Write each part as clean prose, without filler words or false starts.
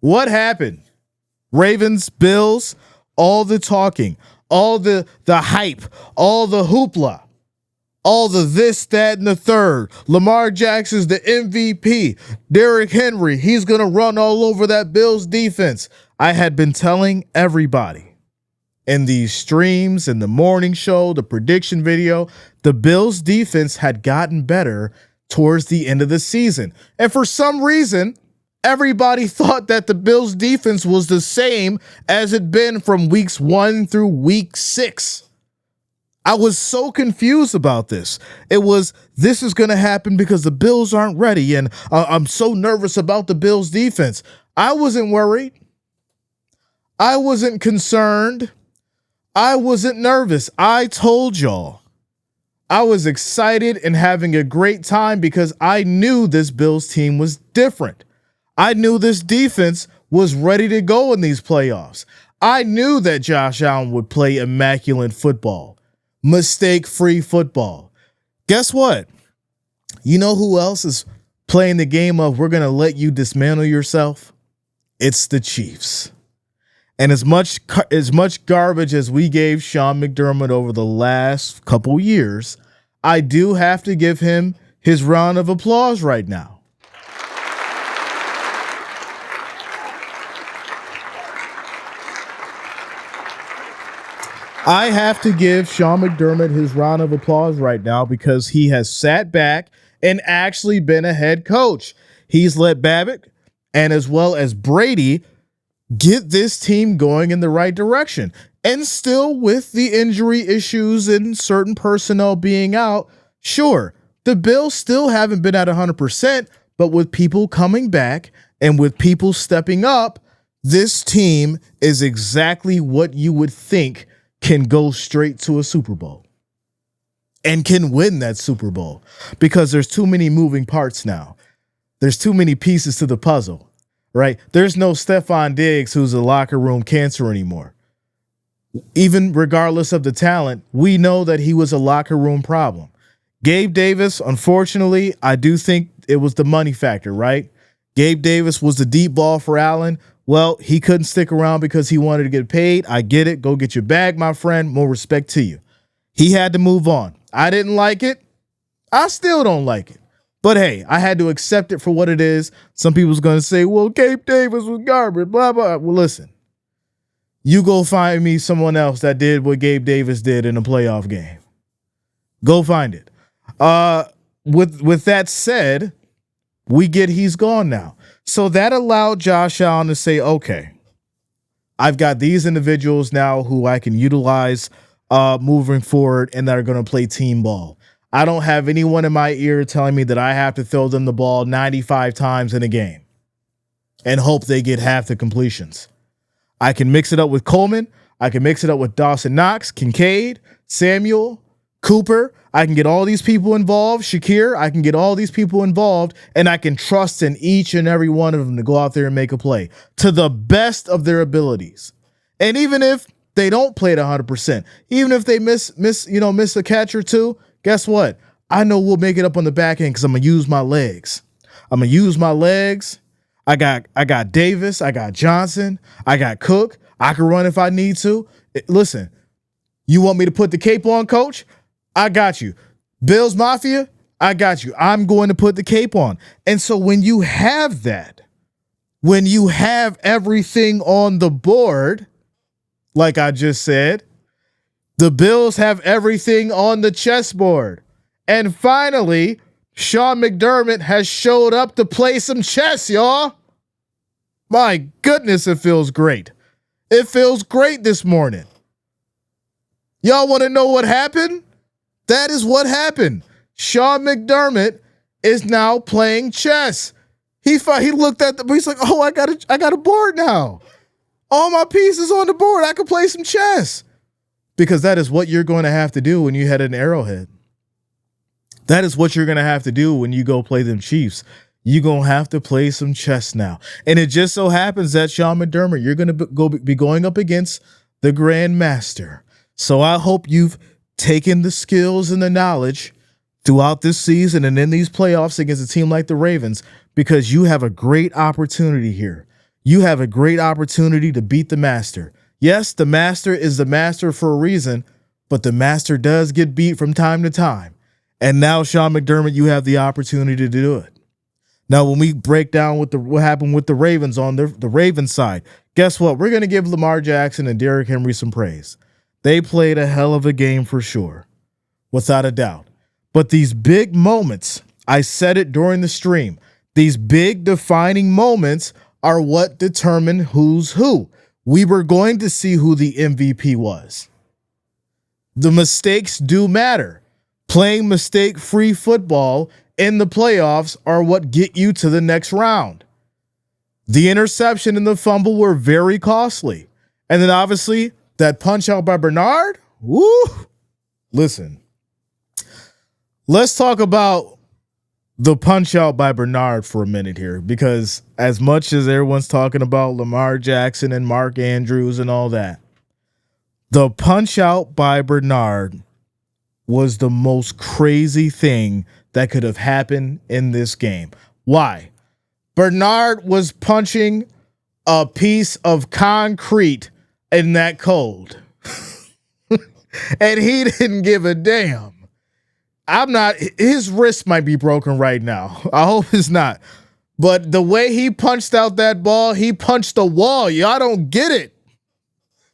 What happened? Ravens, Bills, all the talking, all the hype, all the hoopla, all the this, that, and the third. Lamar Jackson's the MVP. Derrick Henry, he's going to run all over that Bills defense. I had been telling everybody in these streams, in the morning show, the prediction video, the Bills defense had gotten better towards the end of the season. And for some reason, everybody thought that the Bills defense was the same as it been from weeks 1 through week 6. I was so confused about this. This is going to happen because the Bills aren't ready, and I'm so nervous about the Bills defense. I wasn't worried. I wasn't concerned. I wasn't nervous. I told y'all I was excited and having a great time because I knew this Bills team was different. I knew this defense was ready to go in these playoffs. I knew that Josh Allen would play immaculate football, mistake-free football. Guess what? You know who else is playing the game of we're going to let you dismantle yourself? It's the Chiefs. And as much garbage as we gave Sean McDermott over the last couple years, I do have to give him his round of applause right now. I have to give Sean McDermott his round of applause right now because he has sat back and actually been a head coach. He's let Babbitt and as well as Brady get this team going in the right direction. And still with the injury issues and certain personnel being out, sure, the Bills still haven't been at 100%, but with people coming back and with people stepping up, this team is exactly what you would think can go straight to a Super Bowl and can win that Super Bowl because there's too many moving parts now. There's too many pieces to the puzzle. Right? There's no Stephon Diggs who's a locker room cancer anymore. Even regardless of the talent, we know that he was a locker room problem. Gabe Davis, unfortunately, I do think it was the money factor, right? Gabe Davis was the deep ball for Allen. Well, he couldn't stick around because he wanted to get paid. I get it. Go get your bag, my friend. More respect to you. He had to move on. I didn't like it. I still don't like it. But hey, I had to accept it for what it is. Some people's going to say, well, Gabe Davis was garbage, blah, blah. Well, listen, you go find me someone else that did what Gabe Davis did in a playoff game. Go find it. With that said, we get he's gone now. So that allowed Josh Allen to say, okay, I've got these individuals now who I can utilize moving forward and that are going to play team ball. I don't have anyone in my ear telling me that I have to throw them the ball 95 times in a game and hope they get half the completions. I can mix it up with Coleman. I can mix it up with Dawson Knox, Kincaid, Samuel, Cooper. I can get all these people involved. Shakir, I can get all these people involved, and I can trust in each and every one of them to go out there and make a play to the best of their abilities. And even if they don't play at 100%, even if they miss a catch or two, guess what? I know we'll make it up on the back end because I'm going to use my legs. I got Davis. I got Johnson. I got Cook. I can run if I need to. Listen, you want me to put the cape on, coach? I got you. Bills Mafia, I got you. I'm going to put the cape on. And so when you have that, when you have everything on the board, like I just said, the Bills have everything on the chessboard. And finally, Sean McDermott has showed up to play some chess, y'all. My goodness, it feels great. It feels great this morning. Y'all want to know what happened? That is what happened. Sean McDermott is now playing chess. He looked at he's like, oh, I got a board now. All my pieces on the board. I can play some chess. Because that is what you're going to have to do when you head an Arrowhead. That is what you're going to have to do when you go play them Chiefs. You're going to have to play some chess now. And it just so happens that Sean McDermott, you're going to be going up against the Grand Master. So I hope you've taken the skills and the knowledge throughout this season and in these playoffs against a team like the Ravens, because you have a great opportunity here. You have a great opportunity to beat the master. Yes, the master is the master for a reason, but the master does get beat from time to time. And now, Sean McDermott, you have the opportunity to do it. Now, when we break down what happened with the Ravens on the Ravens side, guess what? We're going to give Lamar Jackson and Derrick Henry some praise. They played a hell of a game for sure, without a doubt. But these big moments, I said it during the stream, these big defining moments are what determine who's who. We were going to see who the MVP was. The mistakes do matter. Playing mistake-free football in the playoffs are what get you to the next round. The interception and the fumble were very costly. And then obviously that punch out by Bernard, woo! Listen, let's talk about the punch out by Bernard for a minute here, because as much as everyone's talking about Lamar Jackson and Mark Andrews and all that, the punch out by Bernard was the most crazy thing that could have happened in this game. Why? Bernard was punching a piece of concrete in that cold. And he didn't give a damn. His wrist might be broken right now. I hope it's not. But the way he punched out that ball, he punched the wall. Y'all don't get it.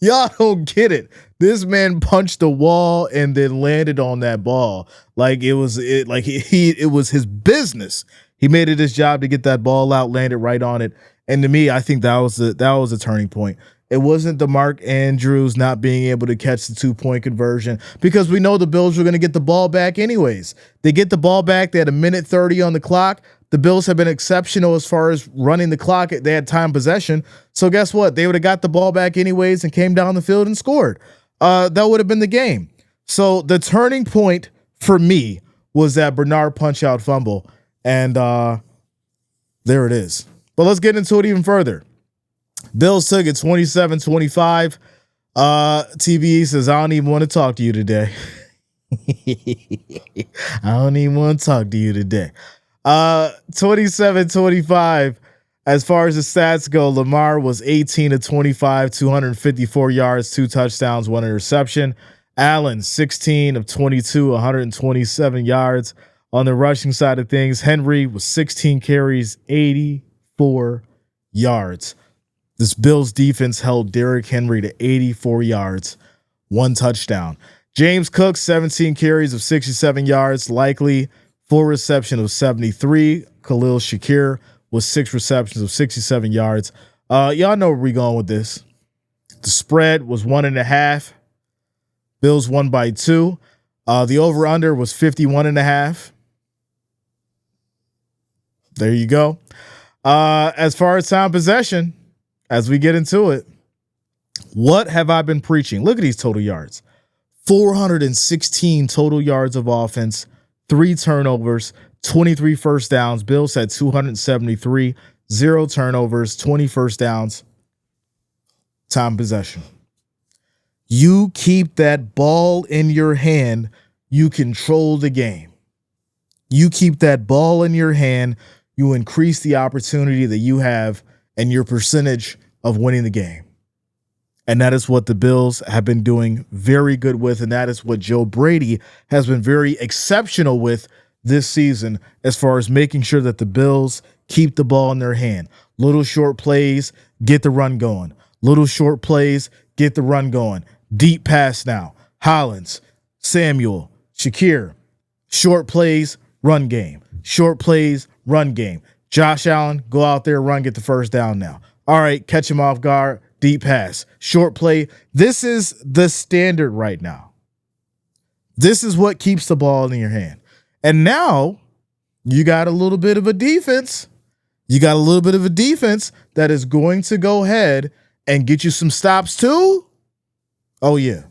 Y'all don't get it. This man punched the wall and then landed on that ball like it was his business. He made it his job to get that ball out, landed right on it. And to me, I think that was a turning point. It wasn't the Mark Andrews not being able to catch the 2-point conversion, because we know the Bills were going to get the ball back anyways. They get the ball back. They had 1:30 on the clock. The Bills have been exceptional as far as running the clock. They had time possession. So guess what? They would have got the ball back anyways and came down the field and scored. That would have been the game. So the turning point for me was that Bernard punch-out fumble. And there it is. But let's get into it even further. Bills took it 27-25. TBE says, I don't even want to talk to you today. I don't even want to talk to you today. 27-25. As far as the stats go, Lamar was 18-25, 254 yards, 2 touchdowns, 1 interception. Allen, 16-22, 127 yards. On the rushing side of things, Henry was 16 carries, 84 yards. This Bills defense held Derrick Henry to 84 yards, 1 touchdown. James Cook, 17 carries of 67 yards, likely 4 receptions of 73. Khalil Shakir was 6 receptions of 67 yards. Y'all know where we're going with this. The spread was 1.5. Bills won by 2. The over-under was 51.5. There you go. As far as time possession, as we get into it, what have I been preaching? Look at these total yards. 416 total yards of offense, 3 turnovers, 23 first downs. Bills had 273, 0 turnovers, 20 first downs. Time possession. You keep that ball in your hand, you control the game. You keep that ball in your hand, you increase the opportunity that you have and your percentage of winning the game. And that is what the Bills have been doing very good with, and that is what Joe Brady has been very exceptional with this season, as far as making sure that the Bills keep the ball in their hand. Little short plays, get the run going. Little short plays, get the run going. Deep pass now. Hollins, Samuel, Shakir. Short plays, run game. Short plays, run game. Josh Allen, go out there, run, get the first down now. All right, catch him off guard. Deep pass, short play. This is the standard right now. This is what keeps the ball in your hand. And now you got a little bit of a defense. You got a little bit of a defense that is going to go ahead and get you some stops too. Oh, yeah.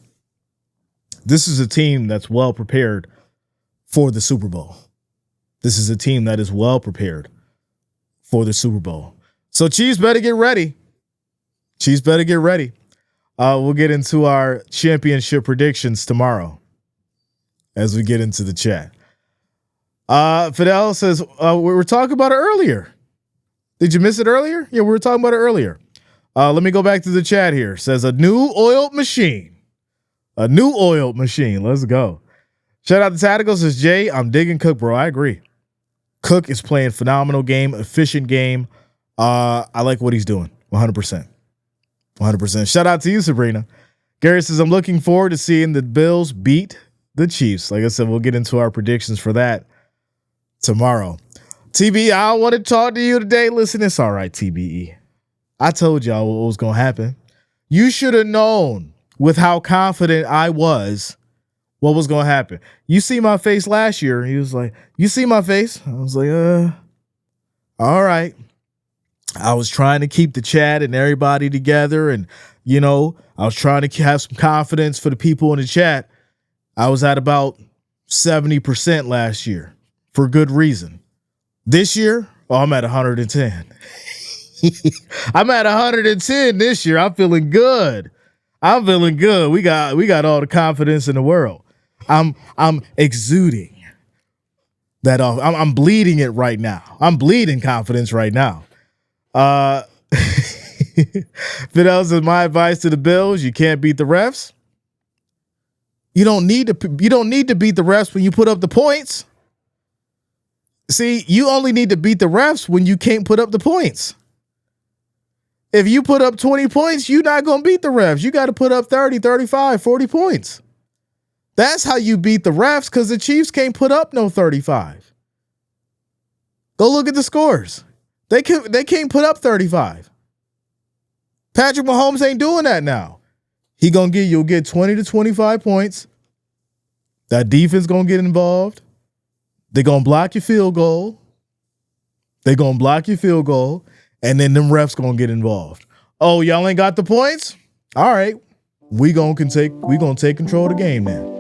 This is a team that's well prepared for the Super Bowl. This is a team that is well prepared for the Super Bowl. So Chiefs better get ready. Chiefs better get ready. We'll get into our championship predictions tomorrow as we get into the chat. Fidel says, we were talking about it earlier. Did you miss it earlier? Yeah, we were talking about it earlier. Let me go back to the chat here. It says a new oiled machine. A new oiled machine. Let's go. Shout out to Statistical. Says Jay, I'm digging Cook, bro. I agree. Cook is playing phenomenal game, efficient game. I like what he's doing. 100%. 100%. Shout out to you, Sabrina. Gary says, I'm looking forward to seeing the Bills beat the Chiefs. Like I said, we'll get into our predictions for that tomorrow. TBE, I want to talk to you today. Listen, it's all right, TBE. I told y'all what was going to happen. You should have known with how confident I was what was going to happen. You see my face last year. He was like, you see my face? I was like, all right. I was trying to keep the chat and everybody together. And, you know, I was trying to have some confidence for the people in the chat. I was at about 70% last year for good reason. This year, I'm at 110. I'm at 110 this year. I'm feeling good. I'm feeling good. We got all the confidence in the world. I'm exuding that off. I'm bleeding it right now. I'm bleeding confidence right now. Fidel says, my advice to the Bills, you can't beat the refs. You don't need to beat the refs when you put up the points. See, you only need to beat the refs when you can't put up the points. If you put up 20 points, you're not going to beat the refs. You got to put up 30, 35, 40 points. That's how you beat the refs, because the Chiefs can't put up no 35. Go look at the scores. They can't put up 35. Patrick Mahomes ain't doing that now. You'll get 20 to 25 points. That defense going to get involved. They're going to block your field goal. And then them refs going to get involved. Oh, y'all ain't got the points? All right. We going to take control of the game now.